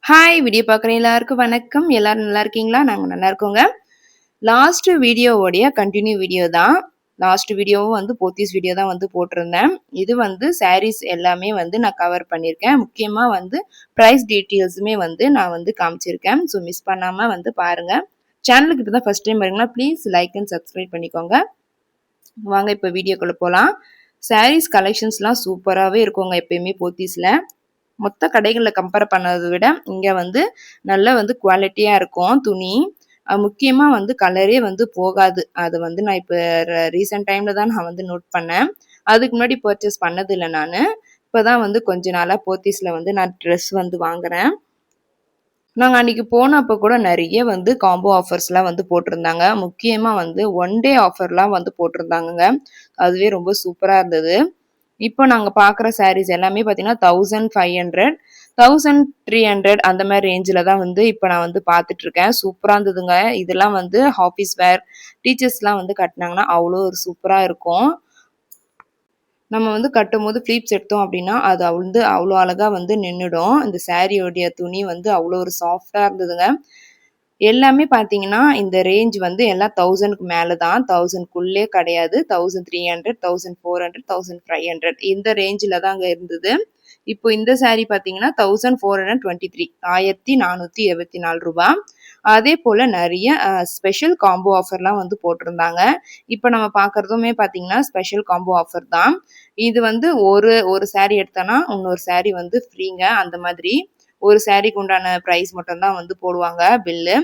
Hi video பார்க்குற எல்லாருக்கும் வணக்கம். எல்லாரும் நல்லா இருக்கீங்களா? நாங்க நல்லா இருக்கோங்க. லாஸ்ட் வீடியோவோடைய கன்டின்யூ வீடியோ தான். லாஸ்ட் வீடியோவும் வந்து போத்தீஸ் வீடியோ தான் வந்து போட்டிருந்தேன். இது வந்து சாரீஸ் எல்லாமே வந்து நான் கவர் பண்ணியிருக்கேன். முக்கியமா வந்து பிரைஸ் டீட்டெயில்ஸுமே வந்து நான் வந்து காமிச்சிருக்கேன். ஸோ மிஸ் பண்ணாம வந்து பாருங்க. சேனலுக்கு இப்போ தான் ஃபர்ஸ்ட் டைம் வரீங்களா ப்ளீஸ் லைக் அண்ட் சப்ஸ்கிரைப் பண்ணிக்கோங்க. வாங்க இப்போ வீடியோக்குள்ள போகலாம். சாரீஸ் கலெக்ஷன்ஸ்லாம் சூப்பராகவே இருக்குங்க எப்பயுமே போத்தீஸில். மொத்த கடைகளில் கம்பேர் பண்ணதை விட இங்கே வந்து நல்ல வந்து குவாலிட்டியாக இருக்கும் துணி. முக்கியமாக வந்து கலரே வந்து போகாது. அது வந்து நான் இப்போ ரீசெண்ட் டைமில் தான் நான் வந்து நோட் பண்ணேன். அதுக்கு முன்னாடி பர்ச்சேஸ் பண்ணதில்லை நான். இப்போ தான் வந்து கொஞ்ச நாளாக போத்தீஸில் வந்து நான் ட்ரெஸ் வந்து வாங்குறேன். நாங்கள் அன்றைக்கி போனப்போ கூட நிறைய வந்து காம்போ ஆஃபர்ஸ்லாம் வந்து போட்டிருந்தாங்க. முக்கியமாக வந்து ஒன் டே ஆஃபர்லாம் வந்து போட்டிருந்தாங்கங்க. அதுவே ரொம்ப சூப்பராக இருந்தது. இப்போ நாங்கள் பார்க்குற சாரீஸ் எல்லாமே பார்த்தீங்கன்னா 1500 1300 அந்த மாதிரி ரேஞ்சில் தான் வந்து இப்போ நான் வந்து பார்த்துட்ருக்கேன். சூப்பராக இருந்ததுங்க. இதெல்லாம் வந்து ஆஃபீஸ் வேர் டீச்சர்ஸ்லாம் வந்து கட்டினாங்கன்னா அவ்வளோ ஒரு சூப்பராக இருக்கும். நம்ம வந்து கட்டும்போது ஃப்ளீப்ஸ் எடுத்தோம் அப்படின்னா அது வந்து அவ்வளோ அழகாக வந்து நின்றுடும். இந்த சாரியோடைய துணி வந்து அவ்வளோ ஒரு சாஃப்டாக இருந்ததுங்க. எல்லாமே பார்த்தீங்கன்னா இந்த ரேஞ்ச் வந்து எல்லாம் 1000க்கு மேலே தான். 1000க்குள்ளே கிடையாது. 1300 1400 1500 இந்த ரேஞ்சில் தான் அங்கே இருந்தது. இப்போ இந்த சாரீ பார்த்தீங்கன்னா 1423 1424 அதே போல் நிறைய ஸ்பெஷல் காம்போ ஆஃபர்லாம் வந்து போட்டிருந்தாங்க. இப்போ நம்ம பார்க்குறதுமே பார்த்தீங்கன்னா ஸ்பெஷல் காம்போ ஆஃபர் தான். இது வந்து ஒரு சாரீ எடுத்தோன்னா இன்னொரு சாரீ வந்து ஃப்ரீங்க. அந்த மாதிரி ஒரு சாரீக்கு உண்டான ப்ரைஸ் மட்டும்தான் வந்து போடுவாங்க பில்லு.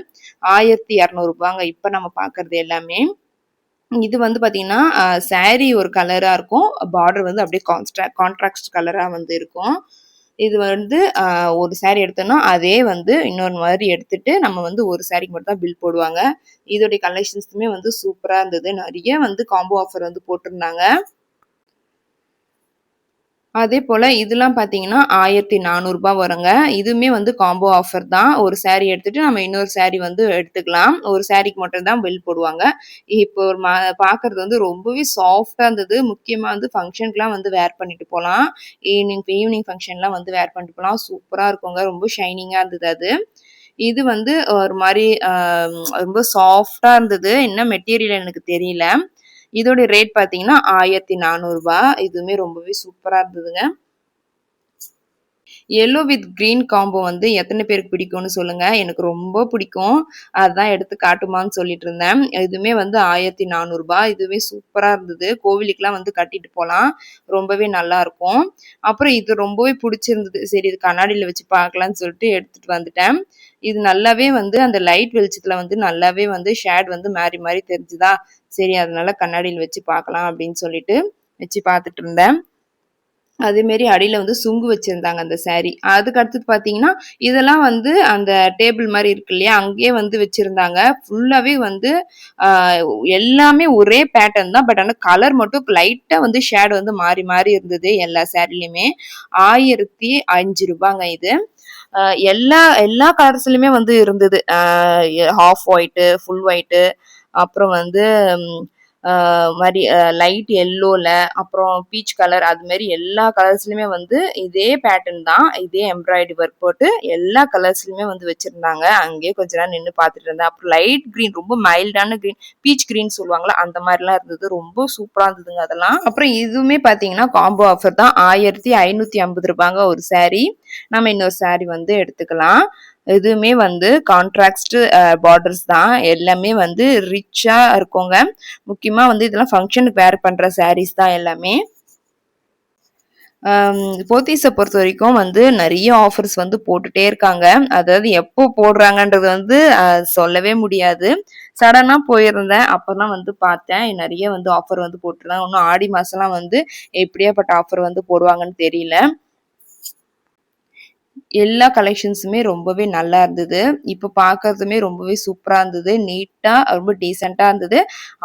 1200 இப்போ நம்ம பார்க்குறது எல்லாமே. இது வந்து பார்த்தீங்கன்னா சாரீ ஒரு கலராக இருக்கும். பார்டர் வந்து அப்படியே கான்ட்ராஸ்ட் கலராக வந்து இருக்கும். இது வந்து ஒரு சாரீ எடுத்தோன்னா அதே வந்து இன்னொரு மாதிரி எடுத்துட்டு நம்ம வந்து ஒரு சாரீக்கு மட்டும் தான் பில் போடுவாங்க. இதோடைய கலெக்ஷன்ஸுமே வந்து சூப்பராக இருந்தது. நிறைய வந்து காம்போ ஆஃபர் வந்து போட்டிருந்தாங்க. அதே போல் இதெல்லாம் பார்த்தீங்கன்னா 1400 வருங்க. இதுவுமே வந்து காம்போ ஆஃபர் தான். ஒரு சாரீ எடுத்துட்டு நம்ம இன்னொரு சாரீ வந்து எடுத்துக்கலாம். ஒரு சாரீக்கு மட்டும் தான் பில் போடுவாங்க. இப்போ ஒரு பார்க்குறது வந்து ரொம்பவே சாஃப்டாக இருந்தது. முக்கியமாக வந்து ஃபங்க்ஷனுக்குலாம் வந்து வேர் பண்ணிட்டு போகலாம். ஈவினிங் ஃபங்க்ஷன்லாம் வந்து வேர் பண்ணிட்டு போகலாம். சூப்பராக இருக்குங்க. ரொம்ப ஷைனிங்காக இருந்தது அது. இது வந்து ஒரு மாதிரி ரொம்ப சாஃப்டாக இருந்தது. என்ன மெட்டீரியல் எனக்கு தெரியல. இதோட ரேட் பார்த்தீங்கன்னா 1400. இதுவுமே ரொம்பவே சூப்பராக இருந்ததுங்க. எல்லோ வித் கிரீன் காம்போ வந்து எத்தனை பேருக்கு பிடிக்கும்னு சொல்லுங்க. எனக்கு ரொம்ப பிடிக்கும். அதுதான் எடுத்து காட்டுமான்னு சொல்லிட்டு இருந்தேன். இதுவுமே வந்து 1400. இதுவே சூப்பராக இருந்தது. கோவிலுக்குலாம் வந்து கட்டிட்டு போகலாம். ரொம்பவே நல்லா இருக்கும். அப்புறம் இது ரொம்பவே பிடிச்சிருந்தது. சரி இது கண்ணாடியில் வச்சு பார்க்கலான்னு சொல்லிட்டு எடுத்துட்டு வந்துட்டேன். இது நல்லாவே வந்து அந்த லைட் வெளிச்சத்தில் வந்து நல்லாவே வந்து ஷேட் வந்து மாறி மாறி தெரிஞ்சுதா, சரி அதனால கண்ணாடியில் வச்சு பார்க்கலாம் அப்படின்னு சொல்லிட்டு வச்சு பார்த்துட்டு இருந்தேன். அதேமாரி அடியில் வந்து சுங்கு வச்சுருந்தாங்க அந்த சாரீ. அதுக்கு அடுத்தது பார்த்தீங்கன்னா இதெல்லாம் வந்து அந்த டேபிள் மாதிரி இருக்கு இல்லையா, அங்கேயே வந்து வச்சுருந்தாங்க. ஃபுல்லாகவே வந்து எல்லாமே ஒரே பேட்டர்ன் தான். பட் ஆனால் கலர் மட்டும் லைட்டாக வந்து ஷேட் வந்து மாறி மாறி இருந்தது எல்லா சாரீலையுமே. 1005 இது. எல்லா கலர்ஸ்லையுமே வந்து இருந்தது. ஹாஃப் ஒயிட்டு, ஃபுல் ஒயிட்டு, அப்புறம் வந்து மாதிரி லைட் எல்லோவில், அப்புறம் பீச் கலர், அது மாதிரி எல்லா கலர்ஸ்லையுமே வந்து இதே பேட்டர்ன் தான். இதே எம்ப்ராய்டரி ஒர்க் போட்டு எல்லா கலர்ஸ்லையுமே வந்து வச்சுருந்தாங்க. அங்கேயே கொஞ்ச நேரம் நின்று பார்த்துட்டு இருந்தேன். அப்புறம் லைட் க்ரீன், ரொம்ப மைல்டான க்ரீன், பீச் க்ரீன் சொல்லுவாங்களா அந்த மாதிரிலாம் இருந்தது. ரொம்ப சூப்பராக இருந்ததுங்க அதெல்லாம். அப்புறம் இதுவுமே பார்த்தீங்கன்னா காம்போ ஆஃபர் தான். 1550 ஒரு சாரீ. நம்ம இன்னொரு சாரீ வந்து எடுத்துக்கலாம். இதுவுமே வந்து கான்ட்ராஸ்ட் பார்டர்ஸ் தான். எல்லாமே வந்து ரிச்சா இருக்குங்க. முக்கியமா வந்து இதெல்லாம் ஃபங்க்ஷனுக்கு வேர் பண்ற சாரீஸ் தான் எல்லாமே. போத்தீஸை பொறுத்த வரைக்கும் வந்து நிறைய ஆஃபர்ஸ் வந்து போட்டுட்டே இருக்காங்க. அதாவது எப்போ போடுறாங்கன்றது வந்து சொல்லவே முடியாது. சடனாக போயிருந்தேன். அப்போ தான் வந்து பார்த்தேன். நிறைய வந்து ஆஃபர் வந்து போட்டுருந்தாங்க. இன்னும் ஆடி மாதம்லாம் வந்து எப்படியாப்பட்ட ஆஃபர் வந்து போடுவாங்கன்னு தெரியல. எல்லா கலெக்ஷன்ஸுமே ரொம்பவே நல்லா இருந்தது. இப்போ பார்க்கறதுமே ரொம்பவே சூப்பரா இருந்தது. நீட்டா ரொம்ப டீசென்ட்டா இருந்தது.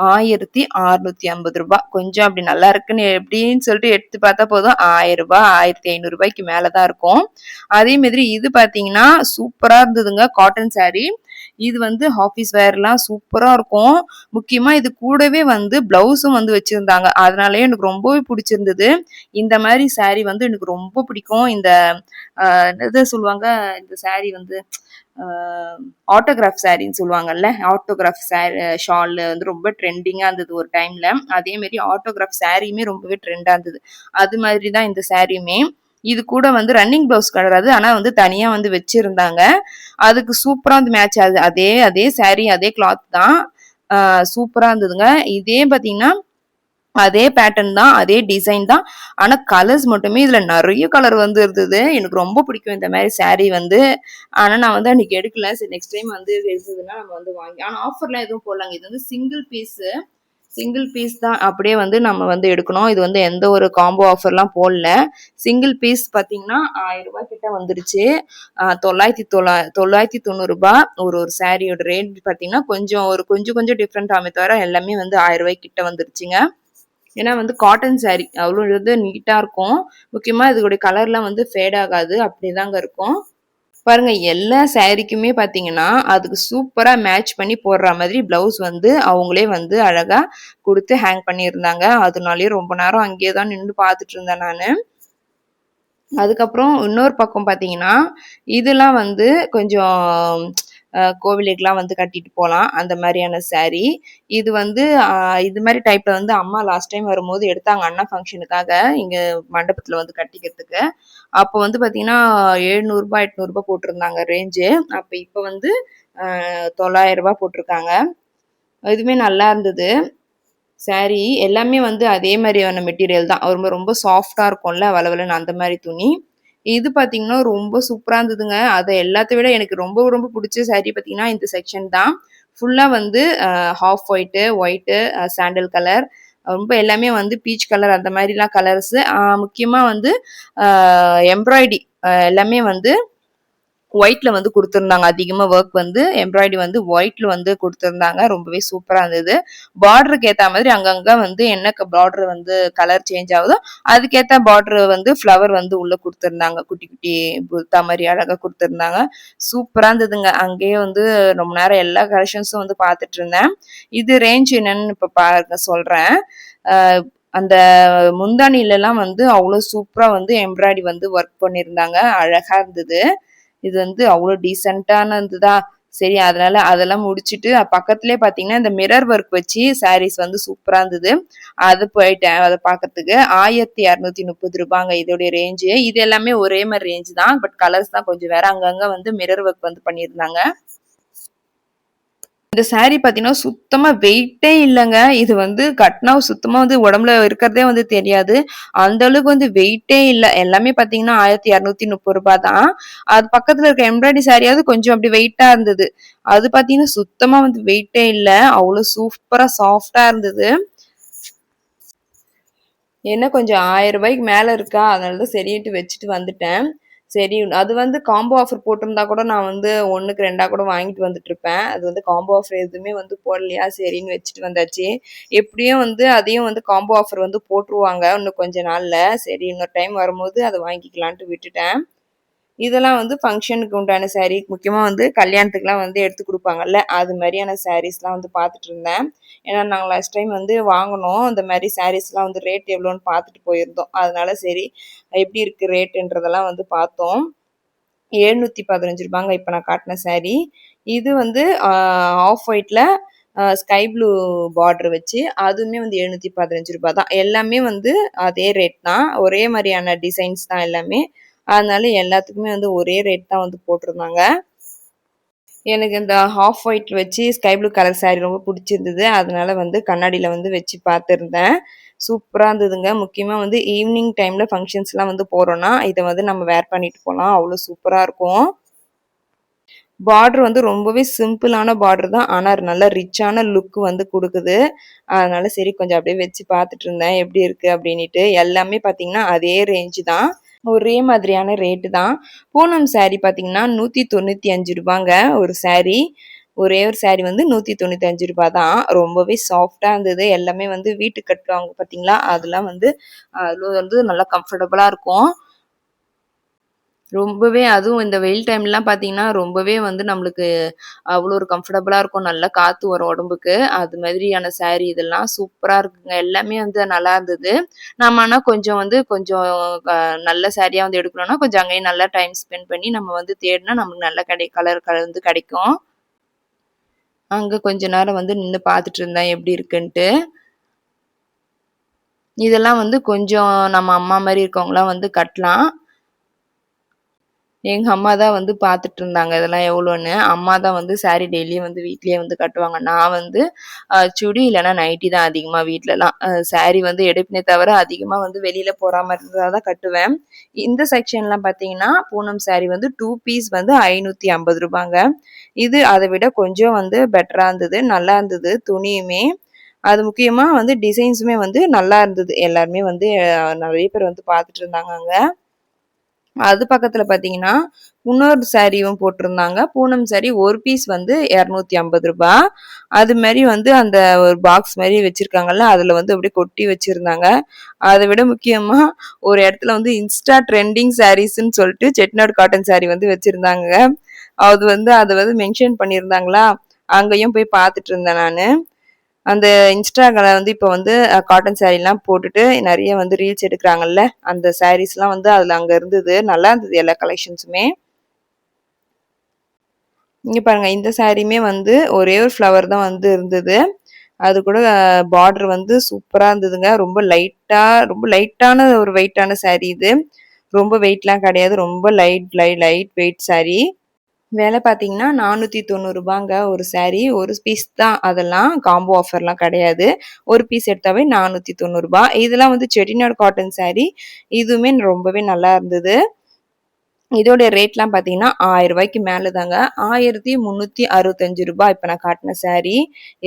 1650 கொஞ்சம் அப்படி நல்லா இருக்குன்னு எப்படின்னு சொல்லிட்டு எடுத்து பார்த்தா போதும் 1000 1500 மேல தான் இருக்கும். அதே மாதிரி இது பார்த்தீங்கன்னா சூப்பரா இருந்ததுங்க. காட்டன் சாரீ. இது வந்து ஆஃபீஸ் வேர்லாம் சூப்பரா இருக்கும். முக்கியமா இது கூடவே வந்து பிளவுஸும் வந்து வச்சிருந்தாங்க. அதனாலயே எனக்கு ரொம்பவே பிடிச்சிருந்தது. இந்த மாரி சாரி வந்து எனக்கு ரொம்ப பிடிக்கும். இந்த என்னது சொல்லுவாங்க, இந்த சாரி வந்து அ ஆட்டோகிராஃப் சாரின்னு சொல்லுவாங்கல்ல. ஆட்டோகிராஃப் ஷால் வந்து ரொம்ப ட்ரெண்டிங்கா இருந்தது ஒரு டைம்ல. அதே மாரி ஆட்டோகிராஃப் சாரியுமே ரொம்பவே ட்ரெண்டா இருந்தது. அது மாதிரி தான் இந்த சாரியுமே. இது கூட வந்து ரன்னிங் ப்ளவுஸ் கிடையாது. ஆனா வந்து தனியா வந்து வச்சிருந்தாங்க. அதுக்கு சூப்பரா வந்து மேட்ச் ஆகுது. அதே அதே சாரி, அதே கிளாத் தான். சூப்பரா இருந்ததுங்க. இதே பார்த்தீங்கன்னா, அதே பேட்டர்ன் தான், அதே டிசைன் தான். ஆனா கலர்ஸ் மட்டுமே இதுல நெறைய கலர் வந்து இருந்தது. எனக்கு ரொம்ப பிடிக்கும் இந்த மாரி சாரி வந்து. ஆனா நான் வந்து அன்னைக்கு எடுக்கல. சரி நெக்ஸ்ட் டைம் வந்து இருந்ததுன்னா நம்ம வந்து வாங்கி ஆனா ஆஃபர்லாம் எதுவும் போடலங்க. இது வந்து சிங்கிள் பீஸ் தான் அப்படியே வந்து நம்ம வந்து எடுக்கணும். இது வந்து எந்த ஒரு காம்போ ஆஃபர்லாம் போடல. சிங்கிள் பீஸ் பார்த்தீங்கன்னா, ரூ. 1000 கிட்ட வந்துருச்சு. 990 ஒரு சாரியோட ரேட் பார்த்தீங்கன்னா, கொஞ்சம் டிஃபரெண்ட் ஆகுமே தவிர எல்லாமே வந்து ரூ. 1000 கிட்ட வந்துருச்சுங்க. ஏன்னா வந்து காட்டன் சாரி அவ்வளோ வந்து நீட்டா இருக்கும். முக்கியமா இதோடைய கலர்லாம் வந்து ஃபேட் ஆகாது. அப்படிதாங்க இருக்கும். பாருங்க எல்லா சாரீக்குமே பார்த்தீங்கன்னா, அதுக்கு சூப்பரா மேட்ச் பண்ணி போடுற மாதிரி பிளவுஸ் வந்து அவங்களே வந்து அழகா குடுத்து ஹேங் பண்ணியிருந்தாங்க. அதனாலயே ரொம்ப நேரம் அங்கேயே தான் நின்னு பார்த்துட்டு இருந்தேன் நானு. அதுக்கப்புறம் இன்னொரு பக்கம் பார்த்தீங்கன்னா, இதெல்லாம் வந்து கொஞ்சம் கோவிலுக்குலாம் வந்து கட்டிட்டு போலாம். அந்த மாரியான சாரி. இது வந்து இது மாரி டைப்ல வந்து அம்மா லாஸ்ட் டைம் வரும்போது எடுத்தாங்க அண்ணா ஃபங்ஷனுக்காக, இங்க மண்டபத்துல வந்து கட்டிக்கிறதுக்கு. அப்போ வந்து பார்த்தீங்கன்னா, ரூ. 700 ரூ. 800 போட்டிருந்தாங்க ரேஞ்சு. அப்ப இப்ப வந்து ரூ. 900 போட்டிருக்காங்க. இதுவுமே நல்லா இருந்தது. சாரி எல்லாமே வந்து அதே மாரியான மெட்டீரியல் தான். ரொம்ப ரொம்ப சாஃப்ட்டா இருக்கும்ல வழவழன்னு அந்த மாரி துணி. இது பார்த்தீங்கன்னா, ரொம்ப சூப்பரா இருந்ததுங்க. அத எல்லாத்த விட எனக்கு ரொம்ப ரொம்ப புடிச்ச சாரி பார்த்தீங்கன்னா, இந்த செக்ஷன் தான். ஃபுல்லா வந்து ஹாஃப் ஒயிட்டு, சாண்டல் கலர் ரொம்ப எல்லாமே வந்து பீச் கலர் அந்த மாரிலாம் கலர்ஸு. முக்கியமா வந்து அ எம்ப்ராய்டரி எல்லாமே வந்து ஒயிட்ல வந்து குடுத்திருந்தாங்க. அதிகமா வொர்க் வந்து எம்ப்ராய்டரி வந்து ஒயிட்ல வந்து குடுத்திருந்தாங்க. ரொம்பவே சூப்பரா இருந்தது. பார்டருக்கு ஏத்தா மாதிரி அங்கங்க வந்து என்ன பார்டர் வந்து கலர் சேஞ்ச் ஆகுதோ, அதுக்கேத்த பார்டர் வந்து ஃப்ளவர் வந்து உள்ள குடுத்திருந்தாங்க. குட்டி குட்டி புத்தா மாரி அழகா குடுத்திருந்தாங்க. சூப்பரா இருந்ததுங்க. அங்கேயே வந்து ரொம்ப நேரம் எல்லா கலெக்ஷன்ஸும் வந்து பார்த்துட்டு இருந்தேன். இது ரேஞ்ச் என்னன்னு இப்ப பாருங்க சொல்றேன். அ அந்த முந்தானிலலாம் வந்து அவ்ளோ சூப்பரா வந்து எம்ப்ராய்டரி வந்து ஒர்க் பண்ணியிருந்தாங்க. அழகா இருந்தது. இது வந்து அவ்ளோ டீசென்ட்டான இருந்ததா, சரி அதனால அதெல்லாம் முடிச்சுட்டு பக்கத்திலேயே பார்த்தீங்கன்னா, இந்த மிரர் ஒர்க் வச்சு சாரீஸ் வந்து சூப்பரா இருந்தது. அது போயிட்டேன் அத பார்க்கறதுக்கு. ரூ. 1230 இதோடைய ரேஞ்சு. இது எல்லாமே ஒரே மாரி ரேஞ்ச் தான். பட் கலர்ஸ் தான் கொஞ்சம் வேற. அங்கங்க வந்து மிரர் ஒர்க் வந்து பண்ணியிருந்தாங்க. இந்த சாரி பார்த்தீங்கன்னா, சுத்தமா வெயிட்டே இல்லங்க. இது வந்து கட்னா சுத்தமா வந்து உடம்புல இருக்கிறதே வந்து தெரியாது. அந்த அளவுக்கு வந்து வெயிட்டே இல்ல. எல்லாமே பார்த்தீங்கன்னா, ரூ. 1230 தான். அது பக்கத்துல இருக்க எம்ப்ராய்டரி சாரியாவது கொஞ்சம் அப்படி வெயிட்டா இருந்தது. அது பார்த்தீங்கன்னா, சுத்தமா வந்து வெயிட்டே இல்ல. அவ்ளோ சூப்பரா சாஃப்ட்டா இருந்தது. என்ன கொஞ்சம் ரூ. 1000 மேல இருக்கா, அதனால தான் சரின்ட்டு வச்சுட்டு வந்துட்டேன். சரி அது வந்து காம்போ ஆஃபர் போட்டிருந்தா கூட நான் வந்து 1க்கு 2ஆ கூட வாங்கிட்டு வந்துட்டுருப்பேன். அது வந்து காம்போ ஆஃபர் எதுவுமே வந்து போடலையா, சரின்னு வச்சுட்டு வந்தாச்சு. எப்படியும் வந்து அதையும் வந்து காம்போ ஆஃபர் வந்து போட்டுருவாங்க இன்னும் கொஞ்ச நாள்ல. சரி இன்னொரு டைம் வரும்போது அத வாங்கிக்கலான்ட்டு விட்டுட்டேன். இதெல்லாம் வந்து ஃபங்ஷனுக்கு உண்டான சாரீ. முக்கியமா வந்து கல்யாணத்துக்குலாம் வந்து எடுத்து குடுப்பாங்கல்ல, அது மாரியான சாரீஸ்லாம் வந்து பார்த்துட்டு இருந்தேன். ஏன்னா, நாங்க லாஸ்ட் டைம் வந்து வாங்குனோம். இந்த மாரி சாரீஸ்லாம் வந்து ரேட் எவ்வளோன்னு பார்த்துட்டு போயிருந்தோம். அதனால சரி, எப்படி இருக்கு ரேட்டுன்றதெல்லாம் வந்து பார்த்தோம். ரூ. 715 இப்ப நான் காட்டுன சாரீ. இது வந்து ஆஃப் ஒயிட்ல ஸ்கை ப்ளூ பார்டர் வச்சு, அதுவுமே வந்து ரூ. 715 தான். எல்லாமே வந்து அதே ரேட் தான். ஒரே மாரியான டிசைன்ஸ் தான் எல்லாமே. அதனால எல்லாத்துக்குமே வந்து ஒரே ரேட் தான் வந்து போட்டிருந்தாங்க. எனக்கு இந்த ஹாஃப் ஒயிட் வச்சு ஸ்கை ப்ளூ கலர் சாரி ரொம்ப பிடிச்சிருந்தது. அதனால வந்து கண்ணாடியில வந்து வச்சு பார்த்துருந்தேன். சூப்பரா இருந்ததுங்க. முக்கியமா வந்து ஈவினிங் டைம்ல ஃபங்ஷன்ஸ்லாம் வந்து போறோம்னா, இத வந்து நம்ம வேர் பண்ணிட்டு போலாம். அவ்ளோ சூப்பரா இருக்கும். பார்டர் வந்து ரொம்பவே சிம்பிளான பார்டர் தான். ஆனா நல்ல ரிச்சான லுக் வந்து குடுக்குது. அதனால சரி கொஞ்சம் அப்படியே வச்சு பார்த்துட்டு இருந்தேன். எப்படி இருக்கு அப்படின்னுட்டு. எல்லாமே பார்த்தீங்கன்னா, அதே ரேஞ்ச் தான். ஒரே மாதிரியான ரேட்டு தான். பூனம் சாரி பார்த்தீங்கன்னா, ரூ. 195 ஒரு சாரி. ஒரே ஒரு சாரி வந்து ரூ. 195 தான். ரொம்பவே சாஃப்ட்டா இருந்தது. எல்லாமே வந்து வீட்டுக்கு கட்டுவாங்க பார்த்தீங்களா, அதெல்லாம் வந்து அது வந்து நல்லா கம்ஃபர்டபுளா இருக்கும். ரொம்பவே அதுவும் இந்த வெயில் டைம்லாம் பார்த்தீங்கன்னா, ரொம்பவே வந்து நம்மளுக்கு அவ்வளோ ஒரு கம்ஃபர்டபுளா இருக்கும். நல்லா காத்து வரும் உடம்புக்கு. அது மாதிரியான சாரீ இதெல்லாம் சூப்பரா இருக்குங்க. எல்லாமே வந்து நல்லா இருந்தது. நம்ம ஆனா கொஞ்சம் வந்து கொஞ்சம் க நல்ல சாரியா வந்து எடுக்கணும்னா, கொஞ்சம் அங்கேயும் நல்லா டைம் ஸ்பெண்ட் பண்ணி நம்ம வந்து தேடுனா நமக்கு நல்ல கலர் வந்து கிடைக்கும். அங்க கொஞ்ச நேரம் வந்து நின்னு பார்த்துட்டு இருந்தேன் எப்படி இருக்குன்ட்டு. இதெல்லாம் வந்து கொஞ்சம் நம்ம அம்மா மாரி இருக்கவங்கலாம் வந்து கட்டலாம். எங்க அம்மா தான் வந்து பார்த்துட்டு இருந்தாங்க. இதெல்லாம் எவ்வளோன்னு. அம்மா தான் வந்து சாரி டெய்லியும் வந்து வீட்லயே வந்து கட்டுவாங்க. நான் வந்து சுடி இல்லன்னா நைட்டி தான் அதிகமா வீட்லலாம். சாரி வந்து எடுப்பேனே தவிர அதிகமா வந்து வெளியில போற மாரி இருந்தா தான் கட்டுவேன். இந்த செக்ஷன்லாம் பார்த்தீங்கன்னா, பூனம் சாரி வந்து 2 பீஸ் வந்து ரூ. 550ங்க. இது அத விட கொஞ்சம் வந்து பெட்டரா இருந்தது. நல்லா இருந்தது துணியுமே. அது முக்கியமா வந்து டிசைன்ஸுமே வந்து நல்லா இருந்தது. எல்லாருமே வந்து நெறைய பேர் வந்து பார்த்துட்டு இருந்தாங்க அங்க. அது பக்கத்துல பார்த்தீங்கன்னா, இன்னொரு சாரியும் போட்டிருந்தாங்க. பூனம் சாரி 1 பீஸ் வந்து ரூ. 250. அது மாரி வந்து அந்த ஒரு பாக்ஸ் மாரி வச்சிருக்காங்கல்ல, அதுல வந்து அப்படியே கொட்டி வச்சிருந்தாங்க. அத விட முக்கியமா ஒரு இடத்துல வந்து இன்ஸ்டா ட்ரெண்டிங் சாரீஸ்ன்னு சொல்லிட்டு செட்டிநாடு காட்டன் சாரி வந்து வச்சிருந்தாங்க. அத வந்து மென்ஷன் பண்ணியிருந்தாங்களா, அங்கேயும் போய் பார்த்துட்டு இருந்தேன் நானு. அந்த இன்ஸ்டால வந்து இப்ப வந்து காட்டன் சாரீலாம் போட்டுட்டு நெறைய வந்து ரீல்ஸ் எடுக்குறாங்கல்ல, அந்த சாரீஸ்லாம் வந்து அதுல அங்க இருந்தது. நல்லா இருந்தது எல்லா கலெக்ஷன்ஸுமே. இங்க பாருங்க இந்த சாரியுமே வந்து ஒரே ஒரு ஃப்ளவர் தான் வந்து இருந்தது. அது கூட பார்டர் வந்து சூப்பரா இருந்ததுங்க. ரொம்ப லைட்டான ஒரு வெயிட்டான சாரி இது. ரொம்ப வெயிட்லாம் கிடையாது. ரொம்ப லைட் வெயிட் சாரி. விலை பார்த்தீங்கன்னா, ரூ. 490ங்க ஒரு சாரி. 1 பீஸ் தான் அதெல்லாம். காம்போ ஆஃபர்லாம் கிடையாது. 1 பீஸ் எடுத்தாவே ரூ. 490. இதெல்லாம் வந்து செட்டிநாடு காட்டன் சாரி. இதுவுமே ரொம்பவே நல்லா இருந்தது. இதோட ரேட்லாம் பார்த்தீங்கன்னா, ரூ. 1000க்கு மேல தாங்க. ரூ. 1365 இப்ப நான் காட்டுன சாரி.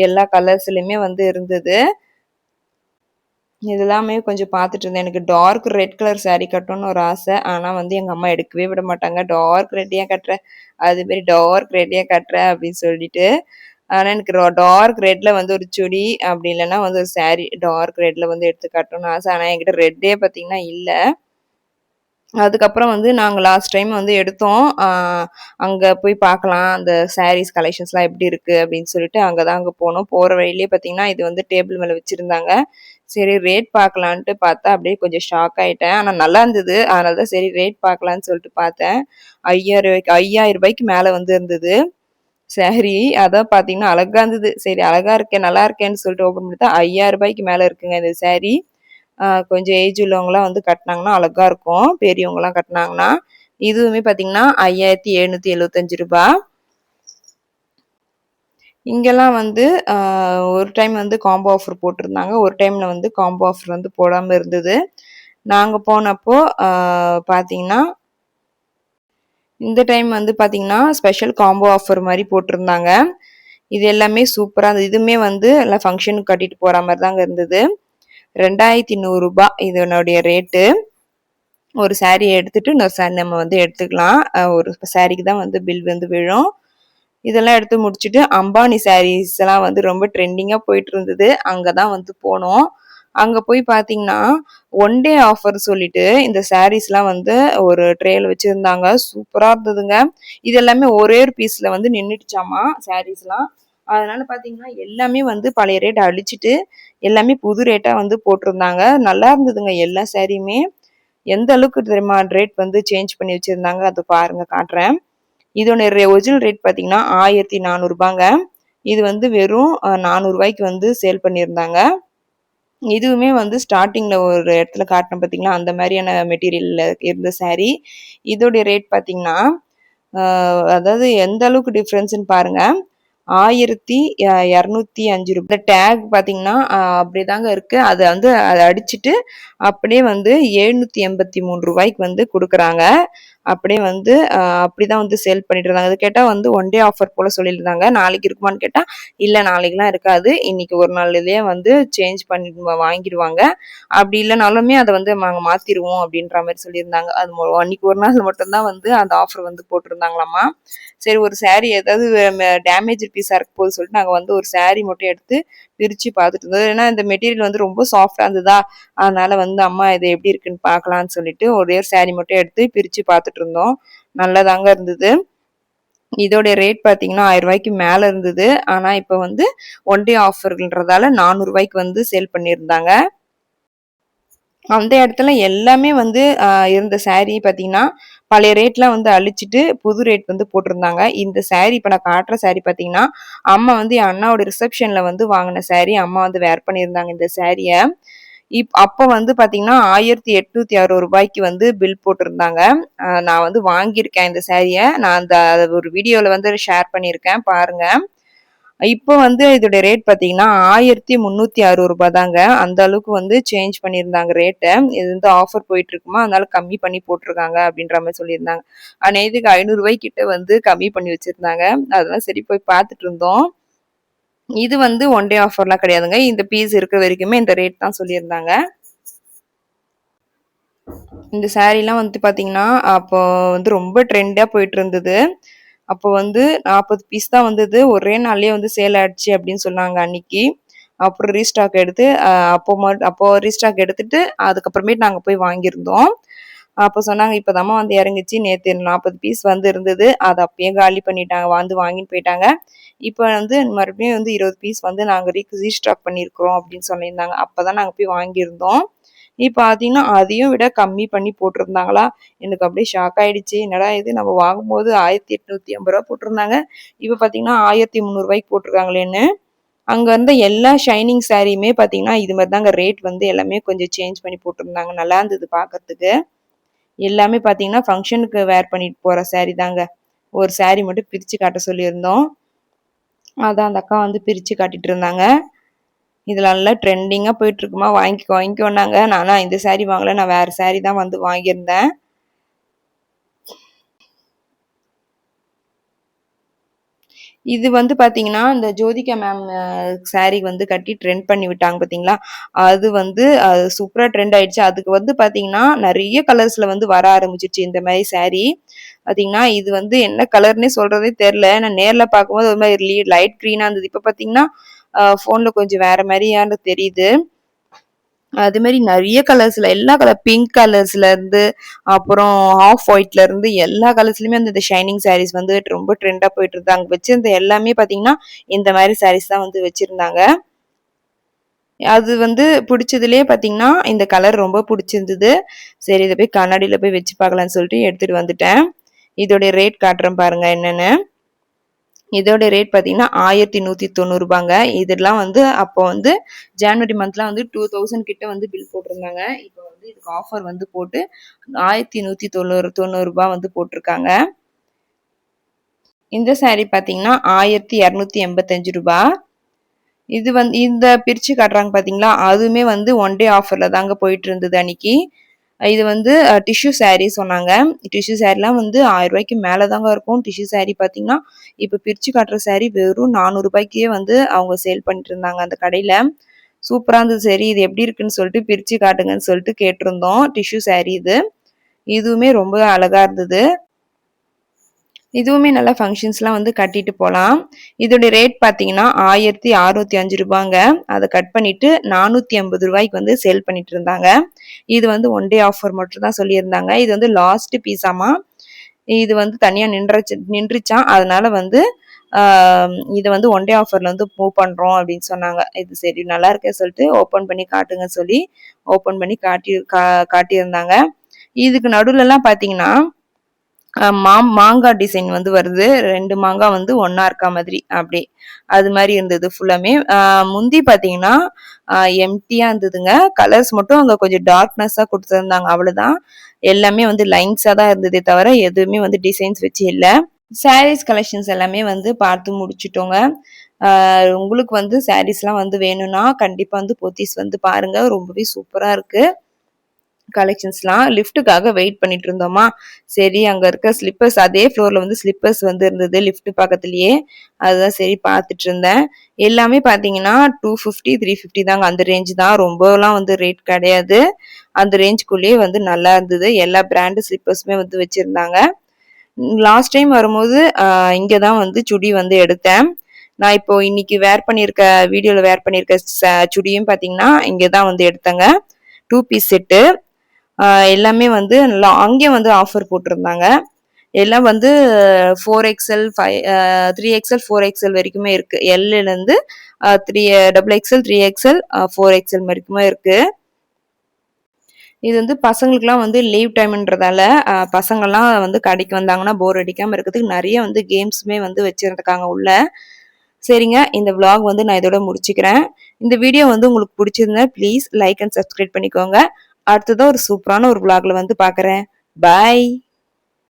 எல்லா கலர்ஸ்லயுமே வந்து இருந்தது. இதெல்லாமே கொஞ்சம் பார்த்துட்டு இருந்தேன். எனக்கு டார்க் ரெட் கலர் சாரி கட்டணும்னு ஒரு ஆசை. ஆனா வந்து எங்க அம்மா எடுக்கவே விட மாட்டாங்க. டார்க் ரெட் ஏன் கட்டுற? அது மாரி டார்க் ரெட் ஏன் கட்டுற? அப்படின்னு சொல்லிட்டு. ஆனா எனக்கு டார்க் ரெட்ல வந்து ஒரு சுடி, அப்படி இல்லன்னா வந்து ஒரு சாரி டார்க் ரெட்ல வந்து எடுத்து கட்டணும்னு ஆசை. ஆனா என்கிட்ட ரெட்டே பார்த்தீங்கன்னா இல்ல. அதுக்கப்புறம் வந்து நாங்க லாஸ்ட் டைம் வந்து எடுத்தோம். அங்க போய் பார்க்கலாம். அந்த சாரீஸ் கலெக்ஷன்ஸ்லாம் எப்படி இருக்கு அப்படின்னு சொல்லிட்டு அங்க போனோம். போற வழியிலேயே பார்த்தீங்கன்னா, இது வந்து டேபிள் மேல வச்சிருந்தாங்க. சரி ரேட் பார்க்கலான்ட்டு பார்த்தா, அப்படியே கொஞ்சம் ஷாக் ஆயிட்டேன். ஆனா நல்லா இருந்தது. அதனால தான் சரி ரேட் பார்க்கலான்னு சொல்லிட்டு பார்த்தேன். ரூ. 5000க்கு மேல வந்து இருந்தது. சாரி அதான் பார்த்தீங்கன்னா அழகா இருந்தது. சரி அழகா இருக்கே, நல்லா இருக்கேன்னு சொல்லிட்டு ஓப்பன் பண்ணி பார்த்தா, ரூ. 5000க்கு மேல இருக்குங்க இந்த சாரி. கொஞ்சம் ஏஜ் உள்ளவங்கலாம் வந்து கட்டுனாங்கன்னா அழகா இருக்கும். பெரியவங்கலாம் கட்டுனாங்கன்னா. இதுவுமே பார்த்தீங்கன்னா, ரூ. 5775. இங்கெல்லாம் வந்து அ ஒரு டைம் வந்து காம்போ ஆஃபர் போட்டிருந்தாங்க. ஒரு டைம்ல வந்து காம்போ ஆஃபர் வந்து போடாம இருந்தது. நாங்க போனப்போ பார்த்தீங்கன்னா, இந்த டைம் வந்து பார்த்தீங்கன்னா, ஸ்பெஷல் காம்போ ஆஃபர் மாரி போட்டிருந்தாங்க. இது எல்லாமே சூப்பரா இருந்தது. இதுவுமே வந்து எல்லாம் ஃபங்ஷனுக்கு கட்டிட்டு போற மாரி தாங்க இருந்தது. ரூ. 2100 இதனுடைய ரேட்டு. ஒரு சாரி எடுத்துட்டு இன்னொரு சாரி நம்ம வந்து எடுத்துக்கலாம். ஒரு சாரிக்கு தான் வந்து பில் வந்து விழும். இதெல்லாம் எடுத்து முடிச்சுட்டு அம்பானி சாரீஸ்லாம் வந்து ரொம்ப ட்ரெண்டிங்கா போயிட்டு இருந்தது. அங்க தான் வந்து போனோம். அங்க போய் பார்த்தீங்கன்னா, ஒன் டே ஆஃபர் சொல்லிட்டு இந்த சாரீஸ்லாம் வந்து ஒரு ட்ரேல வச்சிருந்தாங்க. சூப்பரா இருந்ததுங்க. இது எல்லாமே ஒரே ஒரு பீஸ்ல வந்து நின்னுடுச்சாமா சாரீஸ்லாம். அதனால பார்த்தீங்கன்னா, எல்லாமே வந்து பழைய ரேட் அடிச்சுட்டு, எல்லாமே புது ரேட்டா வந்து போட்டிருந்தாங்க. நல்லா இருந்ததுங்க எல்லா சாரியுமே. எந்த அளவுக்கு தெரியுமா ரேட் வந்து சேஞ்ச் பண்ணி வச்சிருந்தாங்க. அது பாருங்க காட்டுறேன். இதோட ஒரிஜினல் ரேட் பார்த்தீங்கன்னா, ரூ. 1400ங்க. இது வந்து வெறும் ரூ. 400க்கு வந்து சேல் பண்ணியிருந்தாங்க. இதுவுமே வந்து ஸ்டார்ட்டிங்ல ஒரு இடத்துல காட்டுனேன் பார்த்தீங்களா, அந்த மாரியான மெட்டீரியல்ல இருந்த சாரி. இதோடைய ரேட் பார்த்தீங்கன்னா, அ அதாவது எந்த அளவுக்கு டிஃபரன்ஸ்ன்னு பாருங்க. ரூ. 1205. இந்த டேக் பார்த்தீங்கன்னா, அப்படிதாங்க இருக்கு. அத அடிச்சுட்டு அப்படியே வந்து ரூ. 783க்கு வந்து குடுக்குறாங்க. அப்படியே வந்து அப்படிதான் வந்து சேல் பண்ணிட்டு இருந்தாங்க. அது கேட்டா வந்து ஒன் டே ஆஃபர் போல சொல்லியிருந்தாங்க. நாளைக்கு இருக்குமான்னு கேட்டா, இல்ல நாளைக்குலாம் இருக்காது. இன்னைக்கு ஒரு நாள்லயே வந்து சேஞ்ச் பண்ணி வாங்கிருவாங்க. அப்படி இல்லனாலுமே அத வந்து நாங்க மாத்திருவோம் அப்படின்ற மாரி சொல்லியிருந்தாங்க. அது அன்னைக்கு ஒரு நாள் மட்டும் தான் வந்து அந்த ஆஃபர் வந்து போட்டிருந்தாங்களாமா. சரி ஒரு சாரி ஏதாவது டேமேஜ் பீஸா இருக்க போகுது சொல்லிட்டு நாங்க வந்து ஒரு சாரி மட்டும் எடுத்து பிரிச்சு பார்த்துட்டு இருந்தோம். ஏன்னா இந்த மெட்டீரியல் வந்து ரொம்ப சாஃப்டா இருந்ததா, அதனால வந்து அம்மா இது எப்படி இருக்குன்னு பார்க்கலான்னு சொல்லிட்டு ஒரே ஒரு சாரி மட்டும் எடுத்து பிரிச்சு பார்த்துட்டு இருந்தோம். நல்லாதாங்க இருந்தது. இதோட ரேட் பார்த்தீங்கன்னா ரூ. 1000 மேல இருந்தது. ஆனா இப்ப வந்து ஒன் டே ஆஃபர்ன்றதால ரூ. 400 வந்து சேல் பண்ணியிருந்தாங்க. அந்த இடத்துல எல்லாமே வந்து இருந்த சாரி பார்த்தீங்கன்னா, பழைய ரேட்லாம் வந்து அழிச்சிட்டு, புது ரேட் வந்து போட்டிருந்தாங்க. இந்த சாரி இப்ப நான் காட்டுற சாரி பார்த்தீங்கன்னா, அம்மா வந்து என் அண்ணாவோட ரிசப்ஷன்ல வந்து வாங்குன சாரி. அம்மா வந்து வேர் பண்ணியிருந்தாங்க இந்த சாரிய. அப்ப வந்து பார்த்தீங்கன்னா, ரூ. 1860 வந்து பில் போட்டிருந்தாங்க. நான் வந்து வாங்கியிருக்கேன் இந்த சாரிய. நான் அந்த ஒரு வீடியோல வந்து ஷேர் பண்ணியிருக்கேன் பாருங்க. இப்போ வந்து இதோட ரேட் பார்த்தீங்கன்னா, ரூ. 1360 தாங்க. அந்த அளவுக்கு வந்து சேஞ்ச் பண்ணியிருந்தாங்க ரேட்ட. இது வந்து ஆஃபர் போயிட்டு இருக்குமா, அதனால கம்மி பண்ணி போட்டுருக்காங்க அப்படின்ற மாரி சொல்லியிருந்தாங்க. அநேகத்துக்கு ரூ. 500 கிட்ட வந்து கம்மி பண்ணி வச்சிருந்தாங்க. அதெல்லாம் சரி போய் பார்த்துட்டு இருந்தோம். இது வந்து ஒன் டே ஆஃபர்லாம் கிடையாதுங்க. இந்த பீஸ் இருக்கிற வரைக்குமே இந்த ரேட் தான் சொல்லியிருந்தாங்க. இந்த சாரீலாம் வந்து பார்த்தீங்கன்னா, அப்போ வந்து ரொம்ப ட்ரெண்டா போயிட்டு இருந்தது. அப்போ வந்து 40 பீஸ் தான் வந்தது. ஒரே நாள்லயே வந்து சேல் ஆயிடுச்சு அப்படின்னு சொன்னாங்க அன்னைக்கு. அப்புறம் ரீஸ்டாக் எடுத்து அப்போ ரீஸ்டாக் எடுத்துட்டு அதுக்கப்புறமேட்டு நாங்க போய் வாங்கியிருந்தோம். அப்போ சொன்னாங்க, "இப்பதாம்மா வந்து இறங்குச்சு. நேத்து 40 பீஸ் வந்து இருந்தது. அத அப்பயே காலி பண்ணிட்டாங்க. வந்து வாங்கிட்டு போயிட்டாங்க. இப்ப வந்து மறுபடியும் வந்து 20 பீஸ் வந்து நாங்க ரீஸ்டாக் பண்ணியிருக்கிறோம்" அப்படின்னு சொல்லியிருந்தாங்க. அப்பதான் நாங்க போய் வாங்கியிருந்தோம். இப்ப பார்த்தீங்கன்னா, அதையும் விட கம்மி பண்ணி போட்டிருந்தாங்களா, எனக்கு அப்படியே ஷாக் ஆயிடுச்சு. என்னடா இது நம்ம வாங்கும்போது ரூ. 1850 போட்டிருந்தாங்க. இப்ப பார்த்தீங்கன்னா, ரூ. 1300 போட்டிருக்காங்களேன்னு. அங்க இருந்த எல்லா ஷைனிங் சாரியுமே பார்த்தீங்கன்னா, இது மாரி தாங்க ரேட் வந்து எல்லாமே கொஞ்சம் சேஞ்ச் பண்ணி போட்டிருந்தாங்க. நல்லா இருந்தது பார்க்கறதுக்கு. எல்லாமே பார்த்தீங்கன்னா, ஃபங்ஷனுக்கு வேர் பண்ணிட்டு போற சாரி தாங்க. ஒரு சாரி மட்டும் பிரிச்சு காட்ட சொல்லியிருந்தோம். அதான் அந்த அக்கா வந்து பிரிச்சு காட்டிட்டு இருந்தாங்க. இதுல நல்லா ட்ரெண்டிங்கா போயிட்டு இருக்குமா, வாங்கிக்கோ வாங்கிக்கோன்னாங்க. நானா இந்த சாரி வாங்கல, நான் வேற சாரி தான் வந்து வாங்கியிருந்தேன். இது வந்து பார்த்தீங்கன்னா, இந்த ஜோதிகா மேம் சாரி வந்து கட்டி ட்ரெண்ட் பண்ணி விட்டாங்க பார்த்தீங்களா? அது வந்து சூப்பரா ட்ரெண்ட் ஆயிடுச்சு. அதுக்கு வந்து பார்த்தீங்கன்னா, நெறைய கலர்ஸ்ல வந்து வர ஆரம்பிச்சுருச்சு இந்த மாரி சாரி. பார்த்தீங்கன்னா, இது வந்து என்ன கலர்ன்னே சொல்றதே தெர்ல. நான் நேர்ல பார்க்கும்போது ஒரு மாரி லைட் கிரீனா இருந்தது. இப்ப பார்த்தீங்கன்னா, ஃபோன்ல கொஞ்சம் வேற மாரியான தெரியுது. அது மாரி நெறைய கலர்ஸ்ல எல்லா கலர் பிங்க் கலர்ஸ்ல இருந்து, அப்புறம் ஆஃப் ஒயிட்ல இருந்து எல்லா கலர்ஸ்லயுமே வந்து இந்த ஷைனிங் சாரீஸ் வந்து ரொம்ப ட்ரெண்டா போயிட்டு இருந்தது. அங்க வச்சிருந்த எல்லாமே பார்த்தீங்கன்னா, இந்த மாரி சாரீஸ் தான் வந்து வச்சிருந்தாங்க. அது வந்து புடிச்சதுலயே பார்த்தீங்கன்னா, இந்த கலர் ரொம்ப புடிச்சிருந்தது. சரி இத போய் கண்ணாடில போய் வச்சு பார்க்கலான்னு சொல்லிட்டு எடுத்துட்டு வந்துட்டேன். இதோட ரேட் காட்டுறேன் பாருங்க என்னன்னு. இதோட ரேட் பார்த்தீங்கன்னா, ரூ. 1190 இதெல்லாம் வந்து அப்போ வந்து ஜான்வரி மந்த்லாம் வந்து 2000 கிட்ட வந்து பில் போட்டிருந்தாங்க. இப்போ வந்து இதுக்கு ஆஃபர் வந்து போட்டு ரூ. 1190 வந்து போட்டிருக்காங்க. இந்த சாரி பார்த்தீங்கன்னா, ரூ. 1285 இது வந்து இந்த பிரிச்சு காட்டுறாங்க பார்த்தீங்களா, அதுவுமே வந்து ஒன் டே ஆஃபர்ல தாங்க போயிட்டு இருந்தது அன்னைக்கு. இது வந்து டிஷ்யூ சாரி சொன்னாங்க. டிஷ்யூ சாரிலாம் வந்து ரூ. 1000 மேல தாங்க இருக்கும். டிஷ்யூ சாரி பார்த்தீங்கன்னா, இப்ப பிரிச்சு காட்டுற சாரி வெறும் ரூ. 400க்கே வந்து அவங்க சேல் பண்ணிட்டு இருந்தாங்க அந்த கடையில. சூப்பரா இருந்தது. சரி இது எப்படி இருக்குன்னு சொல்லிட்டு பிரிச்சு காட்டுங்கன்னு சொல்லிட்டு கேட்டிருந்தோம். டிஷ்யூ சாரி இது. இதுவுமே ரொம்ப அழகா இருந்தது. இதுவுமே நல்லா ஃபங்ஷன்ஸ்லாம் வந்து கட்டிட்டு போலாம். இதோட ரேட் பார்த்தீங்கன்னா, ரூ. 1605 அத கட் பண்ணிட்டு ரூ. 450 வந்து சேல் பண்ணிட்டு இருந்தாங்க. இது வந்து ஒன் டே ஆஃபர் மட்டும் தான் சொல்லியிருந்தாங்க. இது வந்து லாஸ்ட் பீஸாமா. இது வந்து தனியா நின்றுச்சாம். அதனால வந்து ஆ இத வந்து ஒன் டே ஆஃபர்ல வந்து மூவ் பண்றோம் அப்படின்னு சொன்னாங்க. இது சரி நல்லா இருக்கே சொல்லிட்டு ஓப்பன் பண்ணி காட்டுங்கன்னு சொல்லி ஓப்பன் பண்ணி காட்டியிருந்தாங்க. இதுக்கு நடுவுலலாம் பார்த்தீங்கன்னா மாங்காய் டிசைன் வந்து வருது. 2 மாங்காய் வந்து ஒண்ணா இருக்கா மாதிரி அப்படியே. அது மாரி இருந்தது ஃபுல்லாமே. முந்தி பார்த்தீங்கன்னா, எம்ப்டியா இருந்ததுங்க. கலர்ஸ் மட்டும் அங்க கொஞ்சம் டார்க்னஸ்ஸா குடுத்துருந்தாங்க அவ்வளோதான். எல்லாமே வந்து லைன்ஸா தான் இருந்ததே தவிர, எதுவுமே வந்து டிசைன்ஸ் வச்சு இல்ல. சாரீஸ் கலெக்ஷன்ஸ் எல்லாமே வந்து பார்த்து முடிச்சுட்டோங்க. உங்களுக்கு வந்து சாரீஸ்லாம் வந்து வேணும்னா, கண்டிப்பா வந்து போத்தீஸ் வந்து பாருங்க. ரொம்பவே சூப்பரா இருக்கு. கலெக்ஷன்ஸ்லாம் லிஃப்ட்டுக்காக வெயிட் பண்ணிட்டு இருந்தோமா, சரி அங்க இருக்க ஸ்லிப்பர்ஸ் அதே ஃப்ளோர்ல வந்து ஸ்லிப்பர்ஸ் வந்து இருந்தது லிஃப்ட் பக்கத்துலயே. அதுதான் சரி பார்த்துட்டு இருந்தேன். எல்லாமே பார்த்தீங்கன்னா 250, 350 தாங்க. அந்த ரேஞ்ச் தான். ரொம்பலாம் வந்து ரேட் கிடையாது. அந்த ரேஞ்சுக்குள்ளேயே வந்து நல்லா இருந்தது. எல்லா பிராண்ட் ஸ்லிப்பர்ஸுமே வந்து வச்சிருந்தாங்க. லாஸ்ட் டைம் வரும்போது இங்க தான் வந்து சுடி வந்து எடுத்தேன். நான் இப்போ இன்னைக்கு வீடியோல வேர் பண்ணியிருக்க சுடியும் பார்த்தீங்கன்னா இங்கே தான் வந்து எடுத்தேங்க. 2 பீஸ் செட்டு. எல்லாமே வந்து அங்கேயும் வந்து ஆஃபர் போட்டிருந்தாங்க. எல்லாம் வந்து 4XL 3XL 4XL வரைக்குமே இருக்கு. எல்லேருந்து 3XL 3XL 4XL வரைக்குமே இருக்கு. இது வந்து பசங்களுக்குலாம் வந்து லீவ் டைம்ன்றதால பசங்கள்லாம் வந்து கடைக்கு வந்தாங்கன்னா போர் அடிக்காம இருக்கிறதுக்கு நிறைய வந்து கேம்ஸுமே வந்து வச்சிருக்காங்க உள்ள. சரிங்க, இந்த விளாக் வந்து நான் இதோட முடிச்சுக்கிறேன். இந்த வீடியோ வந்து உங்களுக்கு பிடிச்சிருந்தா ப்ளீஸ் லைக் அண்ட் சப்ஸ்கிரைப் பண்ணிக்கோங்க. அடுத்ததான் ஒரு சூப்பரான ஒரு விளாக்ல வந்து பார்க்குறேன். பாய்.